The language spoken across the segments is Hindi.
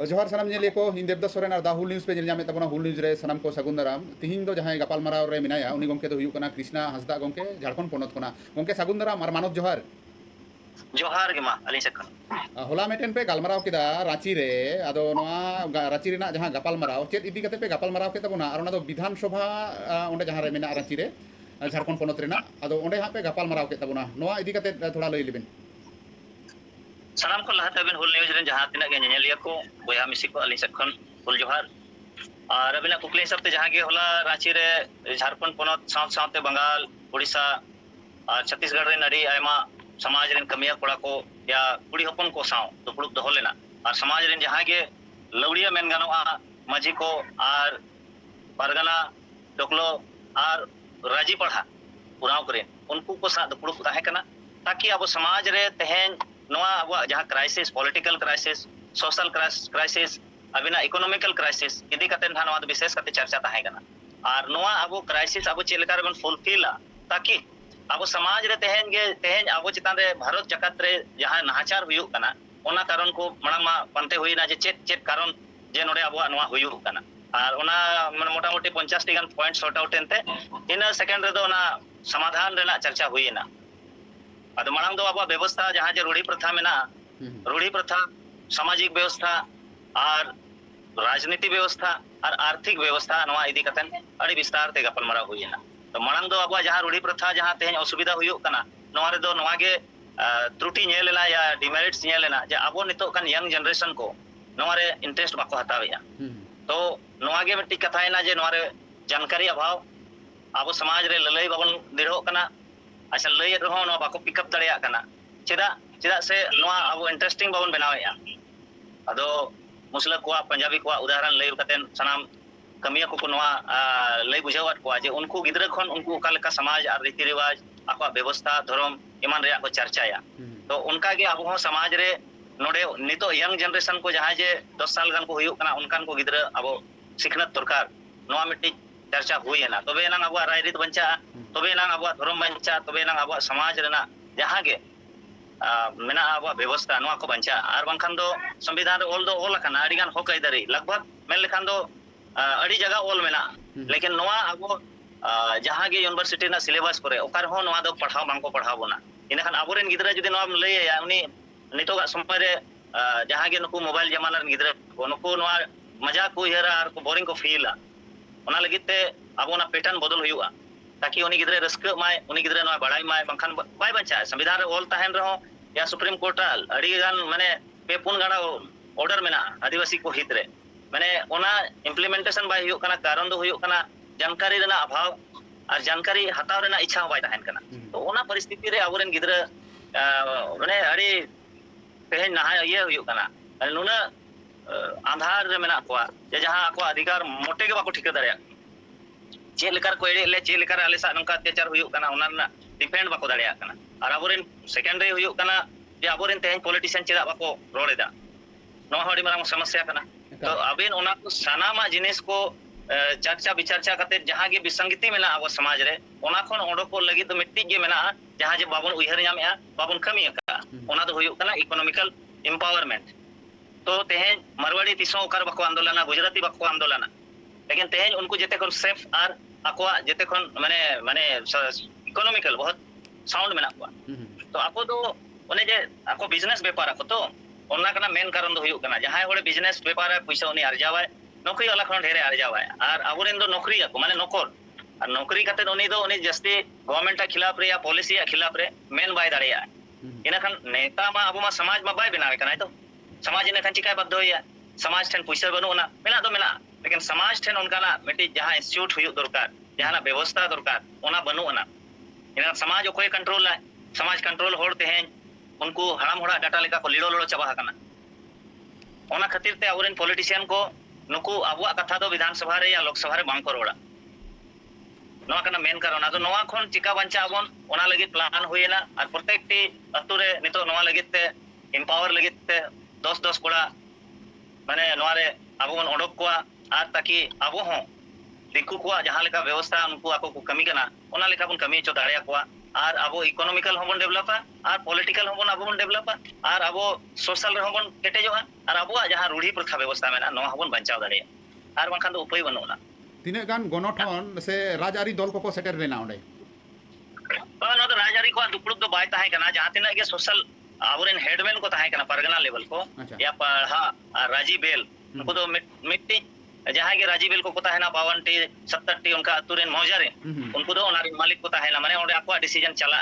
जोहार सानाम नेलिया को इन देवदास सोरेन और दा हुल न्यूज़ पे नेलनामे ताबोना हुल न्यूज़ रे सानाम को सागुन दाराम तिहिन दो जहां गापालमाराव रे मिनाया उनी गोंके दो हुयुग कना कृष्णा हांसदा गोंके झारखंड पोनत कोना गोंके सागुन दाराम और मानव जोहार जोहार गे मा अली सकन होला मेटेन पे गालमाराव केदा रांची रे आदो नोआ रांची रेना जहां गापालमाराव चेत इदी कते पे गापालमाराव के ताबोना और ओना दो विधानसभा ओंडे जहां रे मेना रांची रे झारखंड पोनत रेना आदो ओंडे हां पे गापालमाराव के ताबोना नोआ इदी कते थोड़ा लई लेबेन सानाम को लहाते बिन हुल न्यूज़ रे जहां तिना गे नेलिया को बोया मिसी को अली सकन हुल जोहार और अबिना कुकली हिसाब ते जहां गे होला रांची रे झारखंड पोनत साथ बंगाल उड़ीसा और छत्तीसगढ़ रे नडी आयमा समाज रेन कमिया कोड़ा को या कुड़ी हपन को साव दुपुड़ुक दोहो लेना और समाज रेन जहां गे लवड़िया मेन गानोआ माझी को और परगना डोकलो और राजी पढ़ा पुराव करे उनको को सा दुपुड़ुक ताहे कना ताकि अब समाज रे तेहेन नोआ अब जहां crisis political crisis social crisis अबिना इकोनॉमिकल क्राइसिस इदी कते नोआ विशेष कते चर्चा ताहे कना और नोआ अब क्राइसिस अब चेलका रे बन फुलफिला ताकि अब समाज रे तेहेन अब चितान रे भारत जगत रे जहां नाहाचार हुयुग कना ओना कारण को मांग मा पंते हुइना जे चेत कारण जे नोडे अब नोआ हुयुग कना और ओना माने मोटा मोटी 50 टी गान पॉइंट सॉर्ट आउट एनते इन सेकंड रे दो ना समाधान रेना चर्चा हुइना अदो मांग दो अब व्यवस्था जहां जे रूढ़ी प्रथा मेना रूढ़ी प्रथा सामाजिक व्यवस्था और राजनीति व्यवस्था और आर्थिक व्यवस्था नोआ इदी कतन अड़ी विस्तार ते गपलमारा हुइना तो मांग दो अब जहां रूढ़ी प्रथा जहां तेहेन असुविधा हुयुग कना नोआ रे दो नोआ गे त्रुटि नेलेना या डिमेरिट्स नेलेना जे अब नितो कन यंग जनरेशन को नोआ रे इंटरेस्ट बाको हतावेया तो नोआ गे मिट्टी कथा है जे नोआ रे जानकारी अभाव अब समाज रे ललई बाबन दिढ़ो कना अच्छा लई रहो नोआ बाको पिकअप दड़िया कना चेदा से नोआ अब इंटरेस्टिंग बाबन बनावेया अदो मुस्लिम को पंजाबी को उदाहरण लई कतेन सनाम कमिया को नोआ लई बुझावत को जे उनको गिद्रा खन उनको कालेका समाज और रीति रिवाज आको व्यवस्था धर्म ईमान रे को चर्चाया तो उनका गे अब समाज रे नोडे नितो यंग जनरेशन को जहां जे 10 साल गान को हुयुग कना उनकान को गिद्रा अब सिखनत दरकार नोआ मिट्टी चर्चा हुइना तबे ना अब राजनीति बंचा तबे ना अब धर्म बंचा तबे ना अब समाज रेना जहां गे मेना अब व्यवस्था नोआ को बंचा और बंखान दो संविधान रे ओल दो ओल कना अड़ी गान हक आइदारी लगभग मेन लेखान दो अड़ी जगह ओल मेना लेकिन नोआ अब जहां गे यूनिवर्सिटी ना सिलेबस करे ओकार हो नोआ दो पढ़ाव बांको पढ़ाव बोना इनखान अबोरेन गिद्रा जदि नोआ लई या उनी नितोगा समय रे जहां गे नुकु मोबाइल जमाना रे गिद्रा को नुकु नोआ मजा को हेरा और को बोरिंग को फीला ओना लगिते अब ओना पैटर्न बदल हुयुआ ताकि उनी गिद्रा रस्क माय उनी गिद्रा नोआ बड़ाई माय बंखान बाय बंचा संविधान रे ओल ताहेन रहो या सुप्रीम कोर्ट अड़ी गान माने पे पुन गाना ऑर्डर मेना आदिवासी को हित रे माने ओना इम्प्लीमेंटेशन बाय हुयुग कना कारण दो हुयुग कना जानकारी रेना अभाव और जानकारी हताव रेना इच्छा बाय ताहेन कना तो ओना परिस्थिति रे आबोरेन गिद्रा माने अड़ी तेहेन नहा ये हुयुग कना नुना आधार रे मेना को जहां को अधिकार मोटे के बाको ठिका दाड़िया चेल लेकर को एड़े ले चेल लेकर आले सा नंका अत्याचार हुयुग कना ओना ना डिफेंड बाको दाड़िया कना और आबोरेन सेकेंडरी हुयुग कना जे आबोरेन तेहेन पॉलिटिशियन चेदा बाको रोड़ेदा नो हडी मारंग समस्या कना तो अबेन ओना को सानामा जिनिस को चर्चा विचर्चा करते जहां गे विसंगति मेना अब समाज रे ओना खन ओडो को लगी तो मिट्टी गे मेना जहां जे बाबन उहर नामेया बाबन कमी का ओना दो हुयुग कना इकोनॉमिकल एम्पावरमेंट तो तेहेन मारवाड़ी तिसो कर बको आंदोलन गुजराती बको आंदोलन लेकिन तेहेन उनको जेते कोन सेफ आर आकोआ जेते कोन माने इकोनॉमिकल बहुत साउंड मेना को तो आको दो ओने जे आको बिजनेस व्यापार आको तो ओना कना मेन कारण दो हुयुग कना जहां होड़े बिजनेस व्यापार पैसा उनी अर्जावाय नौकरी वाला खन ढेरे अर्जावाय और आबोरेन दो नौकरी आको माने नौकर और नौकरी कते उनी दो उनी जस्ती गवर्नमेंट खिलाफ रे या पॉलिसी खिलाफ रे मेन बाय दाड़िया इनाखन नेता मा अब मा समाज मा बाय बनावे कना तो समाज इनाखन चिकाय बाध्य होया समाज ठन पैसा बनुना मेना दो मेना लेकिन समाज ठन उनका ना मिट्टी जहां इंस्टीट्यूट हुयुग दरकार जहां ना व्यवस्था दरकार ओना बनुना इना समाज ओकोय कंट्रोल है समाज कंट्रोल होड़ तेहेन उनको हराम होड़ा डाटा लेका को लिड़ो लड़ो चबा हकना ओना खातिर ते आबोरेन पॉलिटिशियन को नुकु आबुआ कथा दो विधानसभा रे या लोकसभा रे बांग को रोड़ा नोआ कना मेन कारण आदो नोआ खन चिका बंचा आबोन ओना लगी प्लान होयना और प्रत्येक टी अतु रे नितो नोआ लगिते एम्पावर लगिते 10 कोड़ा माने नोआ रे आबोन ओडक को आर ताकि आबो हो दिकु को जहां लेका व्यवस्था उनको आको को कमी कना ओना लेका बन कमी चो दाड़िया को ᱟᱨ ᱟᱵᱚ ᱤᱠᱳᱱᱚᱢᱤᱠᱟᱞ ᱦᱚᱸᱵᱚᱱ ᱰᱮᱵᱷᱞᱚᱯᱟ ᱟᱨ ᱯᱚलिᱴᱤᱠᱟᱞ ᱦᱚᱸᱵᱚᱱ ᱟᱵᱚ ᱵᱚᱱ ᱰᱮᱵᱷᱞᱚᱯᱟ ᱟᱨ ᱟᱵᱚ ᱥᱳᱥᱟᱞ ᱨᱮᱦᱚᱸ ᱵᱚᱱ ᱠᱮᱴᱮᱡᱚᱜᱼᱟ ᱟᱨ ᱟᱵᱚᱣᱟᱜ ᱡᱟᱦᱟᱸ ᱨᱩᱲᱦᱤ ᱯᱨᱚᱛᱷᱟ ᱵᱮᱵᱚᱥᱛᱷᱟ ᱢᱮᱱᱟᱜᱼᱟ ᱱᱚᱣᱟ ᱦᱚᱸᱵᱚᱱ ᱵᱟᱧᱪᱟᱣ ᱫᱟᱲᱮᱭᱟᱜᱼᱟ ᱟᱨ ᱵᱟᱝᱠᱷᱟन ᱫᱚ ᱩᱯᱟᱹᱭ ᱵᱟᱹᱱᱩᱜᱼᱟ ᱛᱤᱱᱟᱹᱜ ᱜᱟᱱ ᱜᱚᱱᱚᱴᱷᱚᱱ ᱥᱮ ᱨᱟᱡᱽᱟᱹᱨᱤ ᱫᱚᱞ ᱠᱚᱠᱚ ᱥᱮᱴᱮᱨ ᱞᱮᱱᱟ ᱚᱸᱰᱮ? ᱱᱚᱣᱟ ᱫᱚ ᱨᱟᱡᱽᱟᱹᱨᱤ ᱠᱚᱣᱟᱜ ᱫᱩᱯᱲᱩᱵ ᱫᱚ ᱵᱟᱭ ᱛᱟᱦᱮᱸ ᱠᱟᱱᱟ ᱡᱟᱦᱟᱸ ᱛᱤᱱᱟᱹᱜ ᱜᱮ ᱥᱳᱥᱟᱞ ᱟᱵᱚᱨᱮᱱ ᱦᱮᱰᱢᱮᱱ ko tahan kana pargana level ko Acha. ya pahak Raji Bel उनको तो मिट्टी जहाँ के राजी बेल को पता है ना 52टी 70टी उनका अतुरेन मौजारे उनको तो ओनारी मालिक को ताहे ना माने ओंडे आपको डिसीजन चला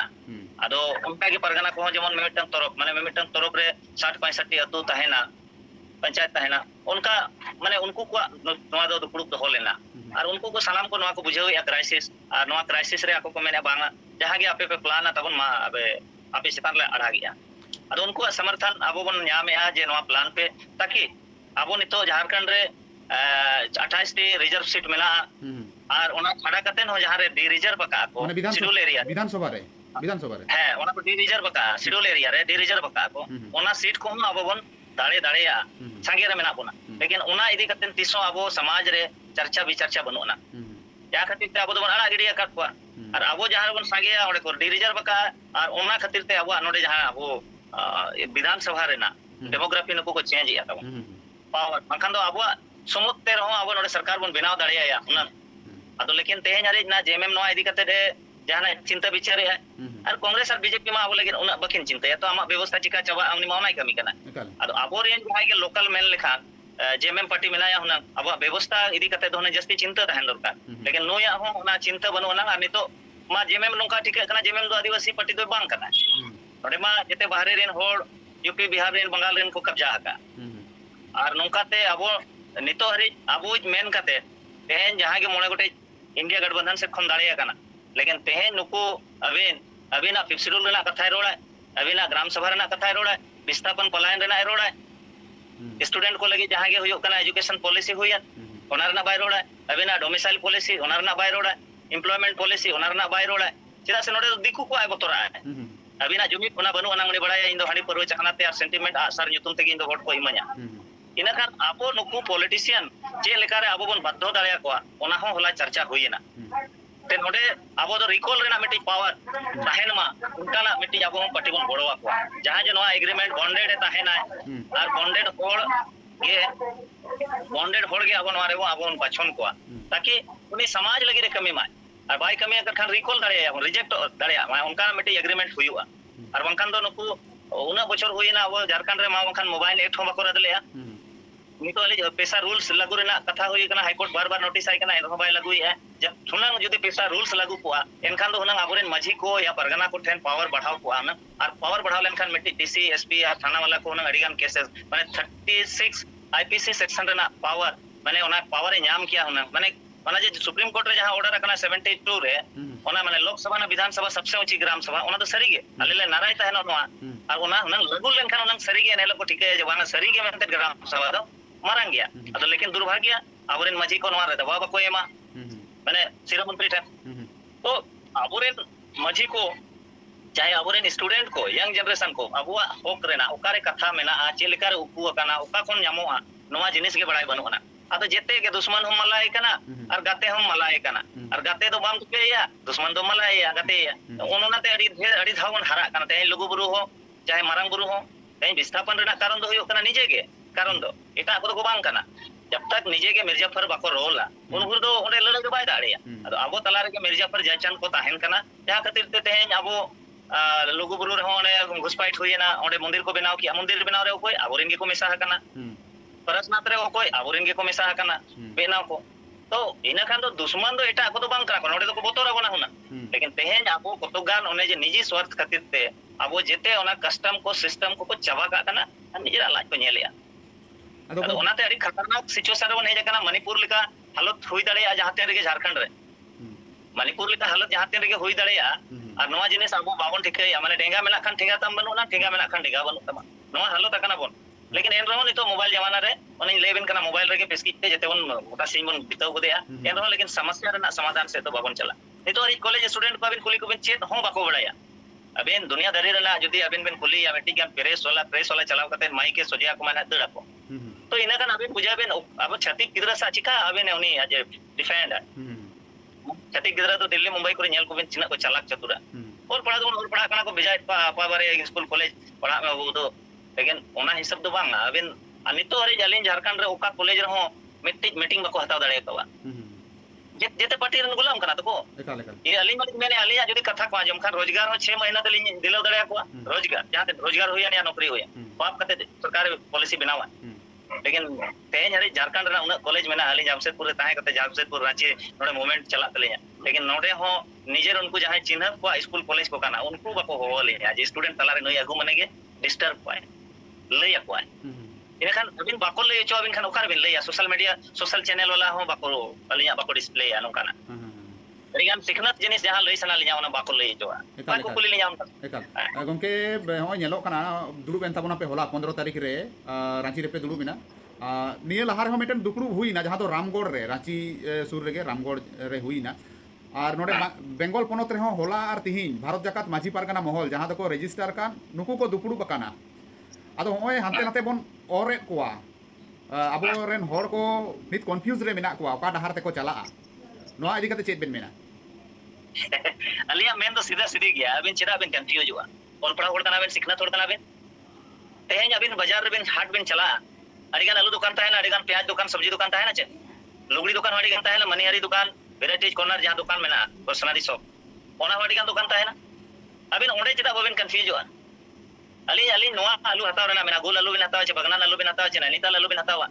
आदो उनका के परगना को जेमन मिमिटन तरफ माने मिमिटन तरफ रे 60 65टी अतु ताहे ना पंचायत ताहे ना उनका माने उनको को नवा दो दुपुड़ुक दो लेना और उनको को सलाम को नवा को बुझाव या क्राइसिस और नवा क्राइसिस रे आको को मेने बांगा जहाँ के आपे पे प्लान ना तबन मा अबे आपे सितान ले अड़ा गया आदो उनको समर्थन अबो बन न्यामे आ जे नवा प्लान पे ताकि अबो नितो झारखंड रे 28 टी रिजर्व सीट मिला और ओना खड़ा कतेन हो जहां रे डी रिजर्व का को शेड्यूल एरिया विधानसभा रे है ओना को डी रिजर्व का शेड्यूल एरिया रे डी रिजर्व का को ओना सीट को हम अबो बन दाड़े दाड़े या संगे रे मेना बोना लेकिन ओना इदी कतेन तिसो अबो समाज रे चर्चा विचर्चा बनुना या खातिर ते अबो दो अड़ा गिडिया काट को और अबो जहां बन संगे या ओडे को डी रिजर्व का और ओना खातिर ते अबो नोडे जहां अबो विधानसभा रे ना डेमोग्राफी नको को चेंज या तब पावर बखान दो अबो समुद्र रहो अब नोडे सरकार बन बनाव दाड़िया उना अदो लेकिन तेहें हारि ना जेएमएम नवा इदी कते जहां चिंता विचार है और कांग्रेस और बीजेपी मा अब लेकिन उना बकिन चिंता तो आमा व्यवस्था चिका चबा आमनी मावनाय कमी कना अदो अबो रेन जहां के लोकल मेन लेखान जेएमएम पार्टी मेनाया हुना अब व्यवस्था इदी कते दोने जस्ती चिंता तहन दरकार लेकिन नोया हो उना चिंता बनो ना और नितो मा जेएमएम नोका ठीक कना जेएमएम दो आदिवासी पार्टी दो बांग कना नोडे मा जते बाहरे रेन होड़ यूपी बिहार रेन बंगाल रेन को कब्जा हका और नोकाते अबो नितो हरि अबो मेन कते तेहें जहां के मोने गोटे इंडिया गठबंधन से खम दाड़िया कना लेकिन तेहें नुको अबेना फिफ्थ शेड्यूल रेना कथाय रोड़ा अबेना ग्राम सभा रेना कथाय रोड़ा विस्थापन पलायन रेना रोड़ा स्टूडेंट को लगे जहां के हुयो कना एजुकेशन पॉलिसी हुया ओना रेना बाय रोड़ा अबेना डोमिसाइल पॉलिसी ओना रेना बाय रोड़ा एम्प्लॉयमेंट पॉलिसी ओना रेना बाय रोड़ा चिदा से नोडे दिकु को आय बतरा अबेना जुमी ओना बनु ओना बड़ाया इन दो हानी परवे चकनाते और सेंटीमेंट आसार ᱧᱩᱛᱩᱢ तेगे इन दो वोट को इमाया इना खान आपो नुकु पॉलिटिशियन जे लेकारे आबो बन बाध्य दाड़िया को ओना हो होला चर्चा हुईना ते नोडे आबो दो रिकॉल रेना मिटी पावर ताहेन मा उनकाना मिटी आबो पार्टी बन बड़वा को जहां जे नवा एग्रीमेंट बॉन्डेड ताहेना और बॉन्डेड होड़ गे आबो नवारे आबो बाछन को ताकि उनी समाज लगी रे कमी मा और बाय कमी अगर खान रिकॉल दाड़िया रिजेक्ट दाड़िया मा उनका मिटी एग्रीमेंट हुईवा और बंखान दो नुकु उना बछर हुईना आबो झारखंड रे मा बंखान मोबाइल एक्ट हो बको रदलेया नितो अली पैसा रूल्स लागू रेना कथा हुई कना हाई कोर्ट बार-बार नोटिस आई कना एनो बाय लागू है जब थुनंग जदि पैसा रूल्स लागू कोआ एनखान दो हुनंग आबोरेन माझी को या परगना को ठेन पावर बढ़ाव कोआ ना और पावर बढ़ाव लेनखान मिट्टी डीसी एसपी या थाना वाला को हुनंग अडिगान केसेस माने 36 आईपीसी सेक्शन रेना पावर माने ओना पावर ए नाम किया हुनंग माने ओना जे सुप्रीम कोर्ट रे जहां ऑर्डर रखना 72 रे ओना माने लोकसभा ना विधानसभा सबसे ऊंची ग्राम सभा ओना तो सरीगे अलेले नाराय तहनो नोआ और ओना हुनंग लागू लेनखान ओनंग सरीगे नेलो को ठीक है जे वाना सरीगे मेनते ग्राम सभा दो मारंग गया अदो लेकिन दुर्भाग्य आबोरेन माझी को नवा रे दबा बको एमा माने सिरा मंत्री ठन तो आबोरेन माझी को चाहे आबोरेन स्टूडेंट को यंग जनरेशन को अबुआ होक रेना ओकारे कथा मेना आ चेलेकार उपु कना ओका कोन ञामोआ नवा जिनिस के बड़ाई बनुना अदो जेते के दुश्मन हम मलाई कना और गाते हम मलाई कना और गाते दो बाम पेया दुश्मन दो मलाई या गाते ओनोनाते अड़ी धावन हरा कना ते लुगु बुरु हो चाहे मारंग बुरु हो ते विस्थापन रेना कारण दो हुयो कना निजे के कारण दो एटा को बांग कना जब तक निजे के मिर्जाफर बाको रोला उनहुर दो ओंडे लड़े दो बाय दाड़िया अदो आबो तला रे के मिर्जाफर जयचंद को ताहेन कना जहां खातिर ते तेहेन आबो लुगु बुरु रे ओंडे घुसपाइट हुईना ओंडे मंदिर को बनाव किया मंदिर बनाव रे कोई आबोरेन के को मेसा कना परसनाथ रे कोई आबोरेन के को मेसा कना बनाव को तो इना खान दो दुश्मन दो एटा को दो बांग करा ओंडे दो को बोतरा बना हुना लेकिन तेहेन आबो कतगान ओने जे निजी स्वार्थ खातिर ते आबो जेते ओना कस्टम को सिस्टम को चबा का कना निजे लाज को नेलिया अदो ओनाते अड़ी खतरनाक सिचुएशन बन हेज कना मणिपुर लेका हालत हुई दाड़िया जहां ते रे झारखंड रे मणिपुर लेका हालत जहां ते रे हुई दाड़िया और नवा जिनिस आबो बाबन ठिकैया माने डेंगा मेना खान ठेगा तम बनुना ठेगा मेना खान डेगा बनु तमा नवा हालत कना बन लेकिन एन रहो नितो मोबाइल जमाना रे ओने लेबेन कना मोबाइल रे के पेस्की ते जेते बन गोटा सिम बन बिताव को देया एन रहो लेकिन समस्या रे समाधान से तो बाबन चला नितो अरी कॉलेज स्टूडेंट पाबिन कुली को बिन चेत हो बाको बड़ाया अबेन दुनिया दारी रे ना जदी अबेन बेन कुली या बेटी के प्रेस वाला चलाव कते माई के सोजिया को माने दड़ा को तो इना खान अबेन पूजा बेन अब छाती किदरा सा चिका अबेन उनी आज डिफेंड छाती किदरा तो दिल्ली मुंबई को नेल को बेन चिना को चालाक चतुरा और पढ़ा और पढ़ा कना को भेजा बारे स्कूल कॉलेज पढ़ा में वो तो लेकिन ओना हिसाब दो बांगा अबिन अनितो हरि जालिन झारखंड रे ओका कॉलेज रे हो मीटिंग बको हताव दाड़े कवा जेते पार्टी रन गुलाम कना तो एकाल एकाल ये अली मालिक मैंने अली जुदी कथा को आजम खान रोजगार हो 6 महीना तले दिलो दाड़े को रोजगार जहां ते रोजगार होया या नौकरी होया पाप कते सरकार पॉलिसी बनावा लेकिन तेज हरि झारखंड रे उन कॉलेज में अली जामशेदपुर रे ताहे कते जामशेदपुर रांची नोडे मूवमेंट चला तले लेकिन नोडे हो निजेर उनको जहां चिन्ह को स्कूल कॉलेज को काना उनको बको होले आज स्टूडेंट तला रे नई अगु मनेगे डिस्टर्ब पाए लई अकवाय इनखान अबिन बाको लई चो अबिन खान ओखार बिन लई सोशल मीडिया सोशल चैनल वाला हो बाको अलिया बाको डिस्प्ले या नोकाना रिगान सिखनत जिनिस जहां लई सना लिया ओना बाको लई चो बाको कुली लिया एकाल गमके हो नेलो कना दुड़ुब एन ताबोना पे होला 15 तारीख रे रांची रे पे दुड़ुब बिना निये लहार हो मेटन दुपड़ू हुईना जहां तो रामगढ़ रे रांची सुर रेगे रामगढ़ रे हुईना और नोडे बेंगल पोनत रे हो होला और तिहिन भारत जाकात माझी पारगाना महल जहां दको रजिस्टर का नुकु को दुपड़ू बकाना आदो होय हानते नाते बोन ओरे कोआ आबो रेन हर को नित कन्फ्यूज रे मेना कोआ ओका डहार ते को चला नोआ इदी कते चेत बेन मेना अलिया मेन तो सीधा सीधी गया अबिन चिरा अबिन कंफ्यूज हुआ और पढ़ा होड़ कना बेन सिखना थोड़ कना बेन तेहें अबिन बाजार रे बेन हाट बेन चला अडिगान आलू दुकान ताहे ना अडिगान प्याज दुकान सब्जी दुकान ताहे ना चे लुगड़ी दुकान वाड़ी गन ताहे ना मनिहारी दुकान वेराइटीज कॉर्नर जहां दुकान मेना पर्सनली शॉप ओना वाड़ी गन दुकान ताहे ना अबिन ओंडे चिता बबिन कंफ्यूज हुआ अली अली नोआ आलू हताव रेना मेना गोल आलू बिन हताव चे बगना आलू बिन हताव चे नैनीताल आलू बिन हतावा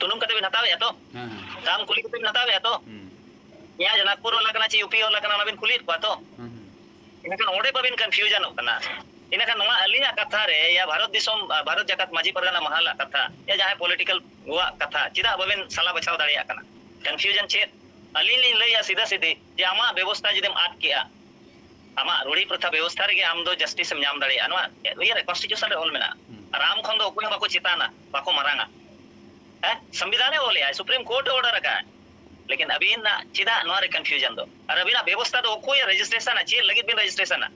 तुनुम कते बिन हताव या तो काम कुली कते बिन हताव या तो या जनकपुर वाला कना चे यूपी वाला कना बिन कुली को तो इनका ओंडे बबिन कंफ्यूजन होना इनका नोआ अलिया कथा रे या भारत दिसोम भारत जाकात माझी परगना महाला कथा या जहां पॉलिटिकल हुआ कथा चिदा बबिन सला बचाव दाड़िया कना कंफ्यूजन चे अली ली लैया सीधा सीधी जे आमा व्यवस्था जदिम आद किया आमा रूढ़ी प्रथा व्यवस्था रे आम दो जस्टिस एम नाम दाड़िया नोआ ये कॉन्स्टिट्यूशन रे ऑल मेना राम खन दो ओकुय बाको चिताना बाको मरांगा संविधान रे ओले सुप्रीम कोर्ट ऑर्डर का लेकिन अभी ना चिदा नोआ रे कंफ्यूजन दो और अभी ना व्यवस्था दो ओकुय रजिस्ट्रेशन चे लगित बिन रजिस्ट्रेशन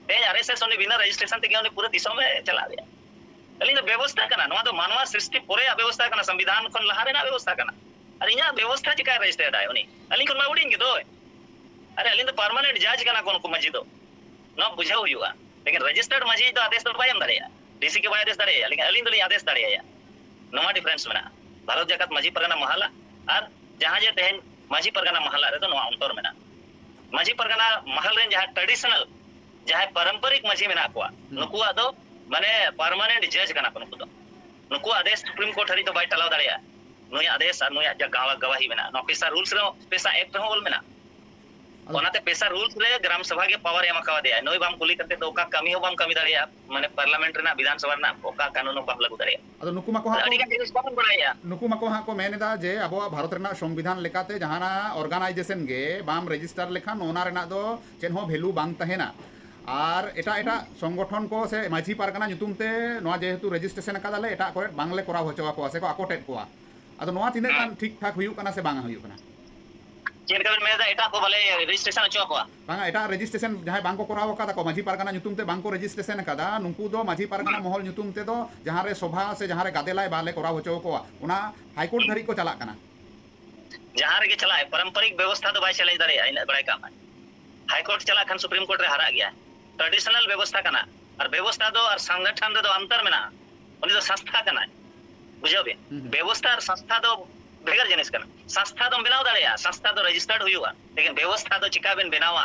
तेज आरएसएस उन्हें बिना रजिस्ट्रेशन ते उन्हें पूरे दिशा में चला दिया अली तो व्यवस्था करना नोआ तो मानवा सृष्टि पूरे व्यवस्था करना संविधान खन लहारे ना व्यवस्था करना अरे इना व्यवस्था चिका रजिस्टर्ड है उन्हें अली खन मा उडिंग के दो अरे अली तो परमानेंट जज करना कोन को मजी दो न बुझाव हुआ लेकिन रजिस्टर्ड मजी तो आदेश तो बायम दाड़िया डीसी के बाय आदेश दाड़िया लेकिन अली तो ले आदेश दाड़िया नोआ डिफरेंस मेना भारत जाकात मजी परगना महला और जहां जे तेहन मजी परगना महला रे तो नोआ अंतर मेना मजी परगना महल रे जहां ट्रेडिशनल जहां पारंपरिक मजी मेना को नुकुआ दो माने परमानेंट जज कना को नुकु दो नुकु आदेश सुप्रीम कोर्ट हरी तो बाय टलाव दाड़िया नुय आदेश और नुय गावा गवाही मेना नो पेशा रूल्स रे पेशा एक्ट हो बोल मेना ओनाते पेशा रूल्स रे ग्राम सभा के पावर एमा का दिया नोय बाम कुली करते तो का कमी हो बाम कमी दाड़िया माने पार्लियामेंट रे ना विधानसभा ना ओका कानून बाम लागू दाड़िया अदो नुकु मको हा नुकु मको हा को मेनेदा जे अबो भारत रेना संविधान लेकाते जहाना ऑर्गेनाइजेशन गे बाम रजिस्टर लेखान ओना रेना दो चेन हो वैल्यू बांग तहेना और एटा एटा संगठन को से माझी पारगाना नुतुम ते नोआ जेहेतु रजिस्ट्रेशन कादाले एटा को बांगले कोरा होचवा को से को आकोटेट को अदो नोआ तिने कान ठीक ठाक हुयु कना से बांगा हुयु कना चेन कबिन मेदा एटा को भले रजिस्ट्रेशन अचो को बांगा एटा रजिस्ट्रेशन जहां बांग को कोराव कादा को माझी पारगाना नुतुम ते बांग को रजिस्ट्रेशन कादा नुकु दो माझी पारगाना महल नुतुम ते दो जहां रे सभा से जहां रे गादेलाय बाले कोरा होचो को ओना हाई कोर्ट धरी को चला कना जहां रे के चला पारंपरिक व्यवस्था तो बाय चले दाड़े इन बड़ाय काम है हाई कोर्ट चला खान सुप्रीम कोर्ट रे हरा गया ट्रेडिशनल व्यवस्था करना और व्यवस्था दो और संगठन रे दो अंतर में ना उनी तो संस्था करना बुझो बे व्यवस्था और संस्था दो बेगर जिनिस करना संस्था तो बनाव दाड़िया संस्था तो रजिस्टर्ड हुआ लेकिन व्यवस्था तो चिका बिन बनावा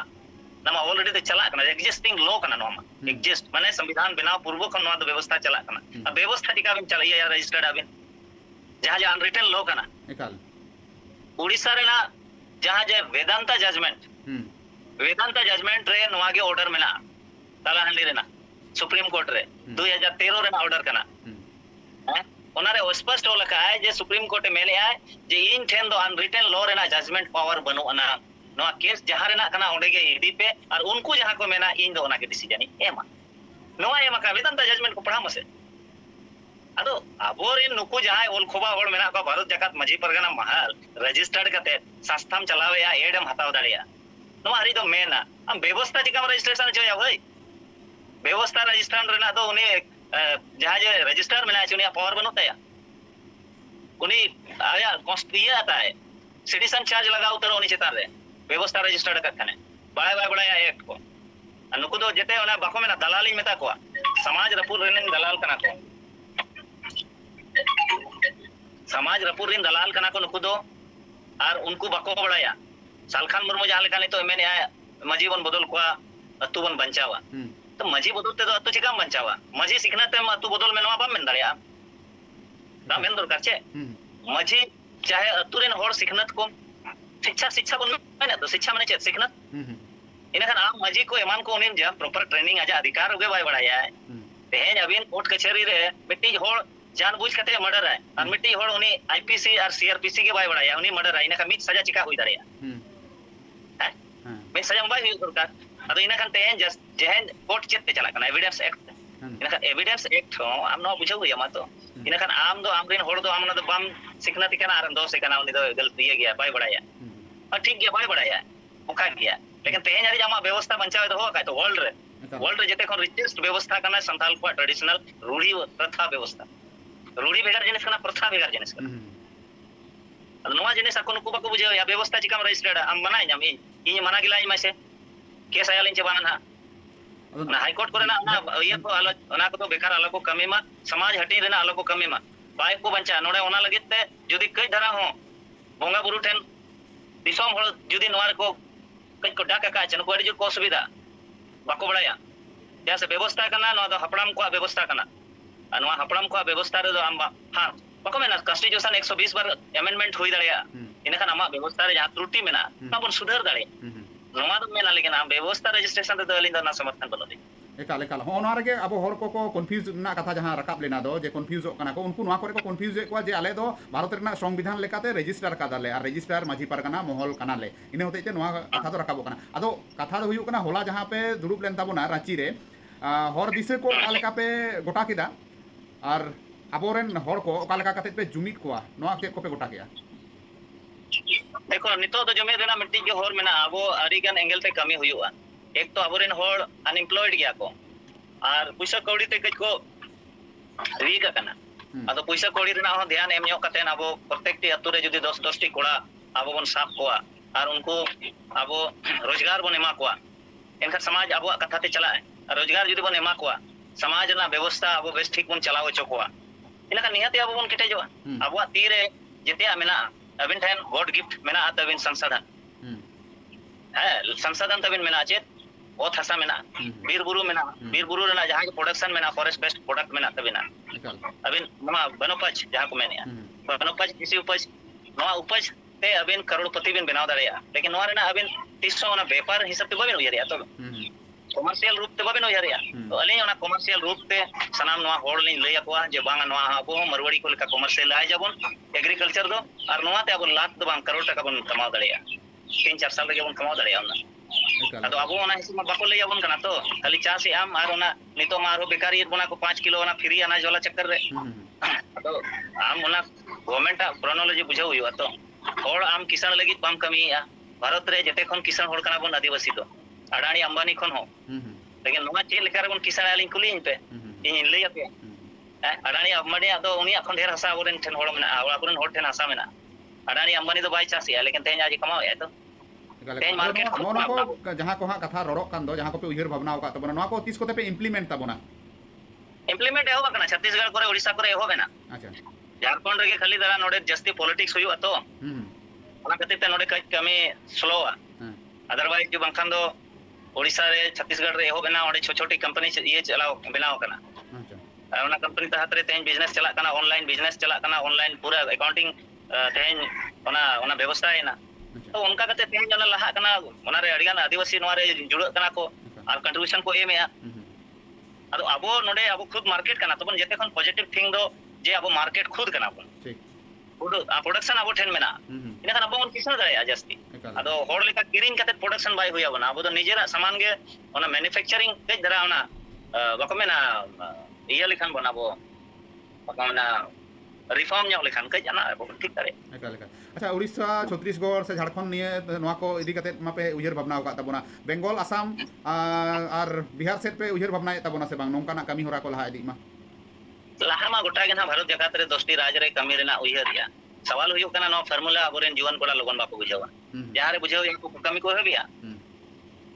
नमा ऑलरेडी तो चला करना एग्जिस्टिंग लॉ करना नोमा एग्जिस्ट माने संविधान बनाव पूर्व खन नोआ तो व्यवस्था चला करना अब व्यवस्था चिका बिन चला या रजिस्टर्ड अबिन जहां जे अनरिटन लॉ करना एकाल उड़ीसा रे ना जहां जे वेदांता जजमेंट रे नोआ के ऑर्डर मेना ताला हंडी रे ना सुप्रीम कोर्ट रे 2013 रे ना ऑर्डर करना हैं ओनारे स्पष्ट हो लखा है जे सुप्रीम कोर्ट मेले है जे इन ठेन दो अनरिटन लॉ रे ना जजमेंट पावर बनो अना नोआ केस जहां रे ना कना ओंडे के ईडी पे और उनको जहां को मेना इन दो ओना के डिसीजन एमा नोआ एमा का वेदांता जजमेंट को पढ़ा मसे अदो अबोरिन नुकु जहां ओल खोबा होड़ मेना को भारत जाकात माझी परगना महल रजिस्टर्ड कते संस्थाम चलावे या एडम हताव दाड़िया नोआ हरी दो मेना हम व्यवस्था चिका रजिस्ट्रेशन जोया भाई व्यवस्था रजिस्ट्रेशन रे ना दो उनी जहां जे रजिस्टर में उनी पावर बनता है उनी आया कॉन्स्टिट्यूशन आता है सिटीजन चार्ज लगा उतर उनी चितार रे व्यवस्था रजिस्टर्ड करने बड़ा एक्ट को नुकु दो जेते ओना बाको मेना दलाली मेता को समाज रपुर रेन दलाल कना को समाज रपुर रेन दलाल कना को नुकु दो और उनको बाको बड़ाया सालखान मुर्मू जहां लेका नितो मेने आया मजी बन बदल को अतु बन बंचावा तो मजी बदल ते दो अतु चिकाम बंचावा मजी सिखना ते अतु बदल में नवा बाम मेन दाड़िया दा मेन दरकार छे मजी चाहे अतु रेन होड़ सिखनत को शिक्षा बन मेने तो शिक्षा माने चे सिखनत इनखान आम मजी को एमान को उनिन जा प्रॉपर ट्रेनिंग आजा अधिकार उगे बाय बड़ाया है तेहेन अबिन कोर्ट कचहरी रे मिट्टी होड़ जानबूझ कते मर्डर है और मिट्टी होड़ उनी आईपीसी और सीआरपीसी के बाय बड़ाया उनी मर्डर है इनका मिट सजा चिका हुई दाड़िया है मिट सजा बाय हुई सरकार अदो इनखान तेहेन जस्ट जेहेन कोर्ट चेत ते चला कना एविडेंस एक्ट इनखान एविडेंस एक्ट हो आम नो बुझो हुई मा तो इनखान आम दो आमरिन होड़ दो आम ना दो बम सिखना तिकना आर दो से कना उनी दो गलती गया बाय बड़ाया और ठीक गया बाय बड़ाया ओका गया लेकिन तेहेन हरी जामा व्यवस्था बंचावे तो होगा तो वर्ल्ड रे जेते कोन रिचेस्ट व्यवस्था कना संथाल को ट्रेडिशनल रूढ़ी प्रथा व्यवस्था रूढ़ी भेगार जिनिस कना प्रथा भेगार जिनिस कना नवा जिनिस अकोन को बाको बुझे या व्यवस्था चिकाम रजिस्टर्ड आम मनाई जाम इन मना गिलाई मासे केस आयालिन चे बानन हा ना हाई कोर्ट करे ना ये को आलो ओना को तो बेकार आलो को कमी मा समाज हटी रेना आलो को कमी मा बाय को बंचा नोडे ओना लगित ते जुदी कई धरा हो बोंगा बुरु ठेन दिसोम होड़ जुदी नवार को कई को डाका का चन को अड़ी जो को सुविधा बाको बड़ाया जैसे व्यवस्था करना नो दो हपड़ाम को व्यवस्था करना अनवा हपड़ाम को व्यवस्था रे दो आम हां बाको मेना कॉन्स्टिट्यूशन 120 बार अमेंडमेंट हुई दाड़िया इनखान आमा व्यवस्था रे जहां त्रुटि मेना ताबन सुधार दाड़े नोमा दो मेना लेकिन आम व्यवस्था रजिस्ट्रेशन रे दो अलिन दो ना समर्थन बनो एकाल एकाल हो ना रे अब होड़ को कन्फ्यूज ना कथा जहां रकाब लेना दो जे कन्फ्यूज कना को उनको नवा करे को कन्फ्यूज को जे आले दो भारत रेना संविधान लेकाते रजिस्टर कादाले और रजिस्टर माझी परगना मोहल कनाले इने होते जे नवा कथा दो रकाबो कना अदो कथा दो हुयु कना होला जहां पे दुरुब लेन ताबोना रांची रे होड़ दिसे को आलेका पे गोटा किदा और अबोरेन होड़ को ओकालेका कते पे जुमित कोआ नवा के को पे गोटा किया देखो नितो तो जुमित रेना मिट्टी के होड़ मेना अबो अरिगन एंगल पे कमी हुयुआ एक तो अबोरेन होड़ अनएम्प्लॉयड गया को और पैसा कौड़ी ते कज को वीक कना अदो पैसा कौड़ी रेना हो ध्यान एम कते अबो प्रत्येक टी अतु रे जदी 10 टी कोड़ा अबो बन साफ कोआ और उनको अबो रोजगार बन एमा कोआ एनका समाज अबो कथा ते चला है रोजगार जदी बन एमा कोआ समाज ना व्यवस्था अबो बेस ठीक बन चलाव चकोआ इनका निहत अबो बन केटे जो अबो तीरे जेते मेना अबिन ठेन गॉड गिफ्ट मेना तबिन संसाधन है संसाधन तबिन मेना चेत ओथ हसा मेना बीर बुरु रेना जहां के प्रोडक्शन मेना फॉरेस्ट बेस्ड प्रोडक्ट मेना तबिना अबिन नमा बनोपज जहां को मेने बनोपज कृषि उपज नवा उपज ते अबिन करोड़पति बिन बनाव दाड़िया लेकिन नवा रेना अबिन 300 ना व्यापार हिसाब ते बबिन उयरिया तो कमर्शियल रूप ते बबिन उयरिया तो अली ओना कमर्शियल रूप ते सनाम नवा होड़ लिन लैया कोआ जे बांगा नवा अबो मरवाड़ी को लेका कमर्शियल लाय जाबन एग्रीकल्चर दो और नवा ते अबो लाख दो बांग करोड़ टका बन कमाव दाड़िया 3-4 साल रे बन कमाव दाड़िया ओना अदो अबो ओना हिसाब बाको ले जाबन कना तो खाली चास आम और ओना नितो मारो बेकारी बना को 5 किलो ओना फ्री अनाज वाला चक्कर रे अदो आम ओना गवर्नमेंट क्रोनोलॉजी बुझाव हुआ तो होड़ आम किसान लगी बाम कमीया भारत रे जते खन किसान होड़ कना बन आदिवासी तो अडानी अंबानी खन हो लेकिन नोमा चे लेकर बन किसान आलिन कुलिन पे इन ले पे अडानी अंबानी अदो उनी अखन ढेर हसा ओरेन ठन होड़ मेना आबोरेन होड़ ठन हसा मेना अडानी अंबानी तो बाय चासिया लेकिन तेज आज कमाओ या तो जहां को कथा रड़क कान दो जहां को पे उयहर भावना का तबना नवा को तीस कोते पे इम्प्लीमेंट तबना इम्प्लीमेंट एहो बकना छत्तीसगढ़ करे ओडिसा करे एहो बेना अच्छा झारखंड रे खाली दरा नोडे जस्ती पॉलिटिक्स हुआ तो ओना कते ते नोडे कमी स्लो अदरवाइज जो बंखान दो ओडिसा रे छत्तीसगढ़ रे एहो बेना ओडे छोटी कंपनी ये चलाओ बनाओ कना अच्छा ओना कंपनी तहत रे तेज बिजनेस चला कना ऑनलाइन बिजनेस चला कना ऑनलाइन पूरा अकाउंटिंग तेज ओना व्यवस्था है ना तो उनका कते तेज जन लहा कना ओना रे अडिगान आदिवासी नोआ रे जुड़ कना को और कंट्रीब्यूशन को एमेया अदो अबो नोडे अबो खुद मार्केट कना तबन जेते खन पॉजिटिव थिंग दो जे अबो मार्केट खुद कना बन ठीक खुद प्रोडक्शन अबो ठेन मेना इना खन अबो किसान दाया जस्ती अदो होड़ लेका किरिंग कते प्रोडक्शन बाय हुया बना अबो तो निजेरा सामान गे ओना मैन्युफैक्चरिंग तेज दरा ओना बको मेना इया लिखान बनाबो बको मेना रिफॉर्म ᱧᱚᱜ ᱞᱮᱠᱷᱟᱱ ᱠᱟᱹᱡ ᱟᱱᱟ ᱴᱷᱤᱠ ᱫᱟᱲᱮ अच्छा उड़ीसा छत्तीसगढ़ से झारखंड निये नवा को इदी कते मापे उयहर भावना का तबना बेंगल आसाम और बिहार सेट पे उयहर भावना तबना से बांग नोंका ना कमी होरा को लहा इदी मा लहा मा गोटा गे ना भारत जगत रे 10टी राज्य रे कमी रेना उयहर या सवाल हुयो कना नो फार्मूला अबोरेन जीवन कोड़ा लगन बाको बुझावा जहां रे बुझाव या कमी को हेबिया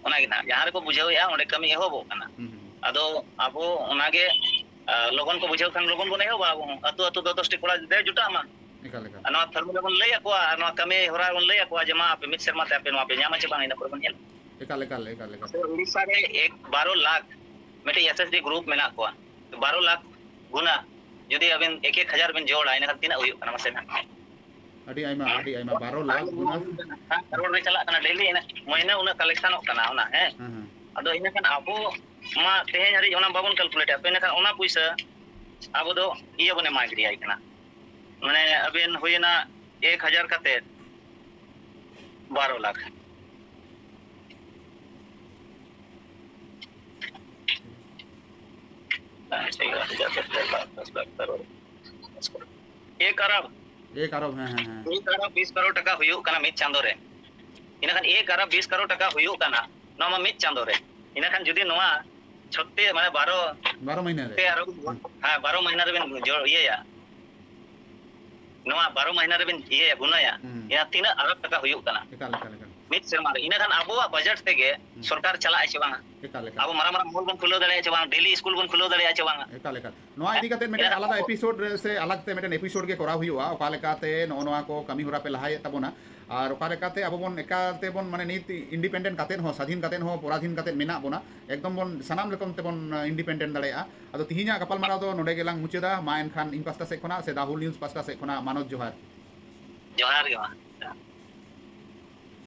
ᱚᱱᱟ ᱜᱮ ᱱᱟᱜ ᱡᱟᱦᱟᱸ ᱨᱮᱠᱚ ᱵᱩᱡᱷᱟᱹᱣᱮᱜᱼᱟ ᱚᱸᱰे ᱠᱟᱹᱢᱤ ᱮᱦᱚᱵᱚᱜ ᱠᱟᱱᱟ ᱟᱫᱚ ᱟᱵᱚ ᱚᱱᱟᱜᱮ ᱞᱚᱜᱚᱱ ᱠᱚ ᱵᱩᱡᱷᱟᱹᱣ ᱠᱷᱟᱱ ᱞᱚᱜᱚᱱ ᱵᱚᱱ ᱮᱦᱚᱵᱟ ᱟᱵᱚ ᱦᱚᱸ ᱟᱹᱛᱩ ᱟᱹᱛᱩ 10ᱴᱤ ᱠᱚᱲᱟ ᱫᱮ ᱡᱩᱴᱟᱜ ᱢᱟ ᱮᱠᱟᱞ ᱮᱠᱟᱞ ᱟᱨ ᱱᱚᱣᱟ ᱯᱷᱚᱨᱢᱩᱞᱟ ᱵᱚᱱ ᱞᱟᱹᱭ ᱟᱠᱚᱣᱟ ᱟᱨ ᱱᱚᱣᱟ ᱠᱟᱹᱢᱤ ᱦᱚᱨᱟ ᱵᱚᱱ ᱞᱟᱹᱭ ᱟᱠᱚᱣᱟ ᱡᱮ ᱢᱟ ᱟᱯᱮ ᱢᱤᱫ ᱥᱮᱨᱢᱟ ᱛᱮ ᱟᱯᱮ ᱱᱚᱣᱟ ᱯᱮ ᱧᱟᱢᱟ ᱪᱮ ᱵᱟᱝ ᱤᱱᱟᱹ ᱯᱚᱨᱮ ᱵᱚᱱ ᱧᱮᱞᱟ ᱮᱠᱟल ᱮᱠᱟल ᱮᱠᱟल ᱮᱠᱟल उड़ीसा रे 12 लाख मिट्टी एसएसडी ग्रुप मेना को 12 लाख गुना यदि अबिन 1,000 बिन जोड़ा इना तीना हुयो kana मसे ना adi aima 12 lakh guna crore रे चला kana डेली ina महीना उना collection kana ona hey ado ina kan abo ma tehen hari ona babon calculate apa ina kan ona puisa abo do iya bone magri ai kana mane abin huyena 1,000 kate 12 lakh एक अरब 1 arab हैं 1 अरब 20 करोड़ टका हुयो kana mid chando re ina kan 1 अरब 20 करोड़ टका हुयो kana नोमा mid chando re ina kan judi noa छोटे माने 12 महीने रे हां 12 महीना रे बिन जो ये या नोआ 12 महीना रे बिन ये गुना या ina tina अरब टका हुयो kana एकाल एकाल एकाल mid serma re ina kan abo budget tege सरकार चला आछे बांगा एकाल एकाल abo मारा मारा मॉल बन खुलो दड़े आछे बांगा डेली स्कूल बन खुलो दड़े आछे बांगा एकाल एकाल नोआ इदी कते मेटे आलादा एपिसोड से अलग ते मेटे एपिसोड के करा हुआ ओका लेकाते नोआ को कमी होरा पे लहाय तबोना और ओका लेकाते अब बोन एकाते बोन माने नीति इंडिपेंडेंट कातेन हो स्वाधीन कातेन हो पराधीन कातेन मेना बोना एकदम बोन सनाम लेकम ते बोन इंडिपेंडेंट दड़ेया अदो तिहिना गपाल माराव दो नोडे गेलांग मुचेदा मा एनखान इन पास्टा से खना से राहुल न्यूज़ पास्टा से खना मानव जोहार जोहार गे मा